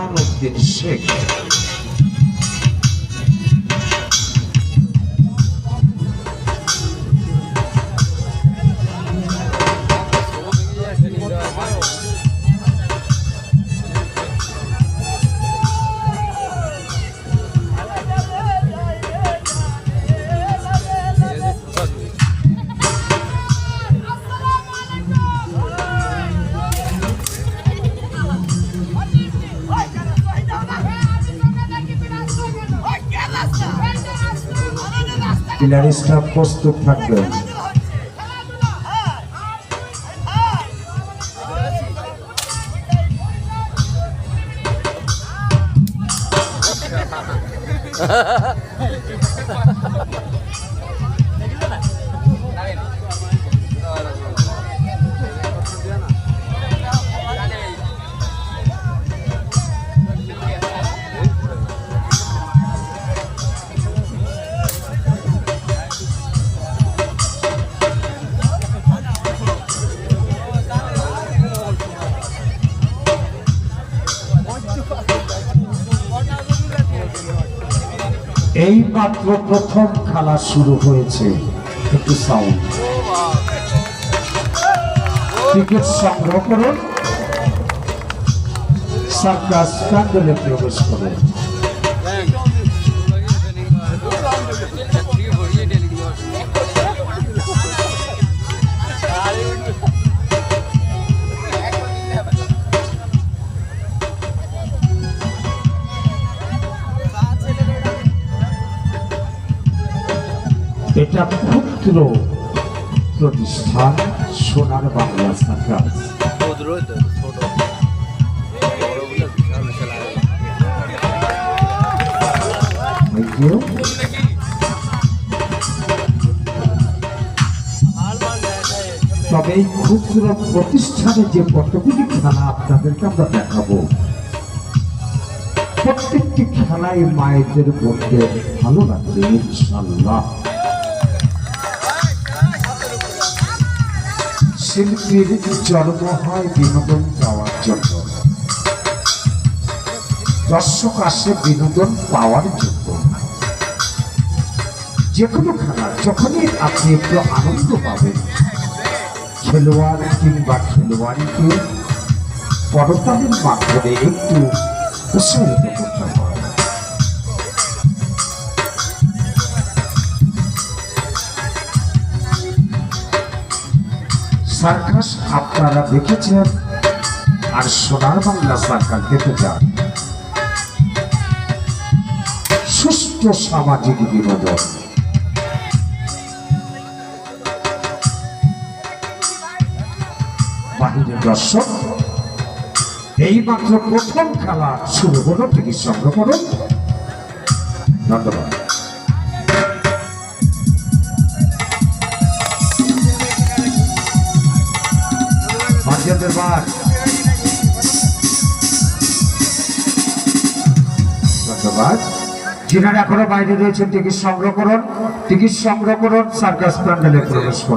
বুরহান উদ্দিন শেখ। প্লেয়ারিস্টরা প্রস্তুত থাকবেন। এই মাত্র প্রথম খেলা শুরু হয়েছে, একটু সাউন্ড। টিকিট সংগ্রহ করুন, সার্কাস প্যান্ডেলে প্রবেশ করুন। এটা ক্ষুদ্র প্রতিষ্ঠান সোনার বাংলা সার্কাস। তবে এই ক্ষুদ্র প্রতিষ্ঠানে যে কতগুলি খেলা আপনাদেরকে আমরা দেখাবো, প্রত্যেকটি খেলায় মায়েদের বলতে ভালো লাগবে ইনশাআল্লাহ। শিল্পীর জন্ম হয় বিনোদন দেওয়ার জন্য, দর্শক আসে বিনোদন পাওয়ার জন্য। যে কোনো খেলা যখনই আপনি একটু আনন্দ পাবেন, খেলোয়াড় কিংবা খেলোয়াড়িকে করতালির মাধ্যমে একটু উৎসাহিত করতে হয়। সার্কাস আপনারা দেখেছেন, আর সোনার বাংলা সার্কাস দেখতে যান। সুস্থ সামাজিক বিনোদন। বাহিরের দর্শক, এই মাত্র প্রথম খেলা শুরু হলো, টিকিট সংগ্রহ করুন। ধন্যবাদ। ধন্যবাদ। যিনারা এখনো বাইরে রয়েছেন টিকিট সংগ্রহ করুন, টিকিট সংগ্রহ করুন, সার্কাস প্যান্ডেলে প্রবেশ করুন।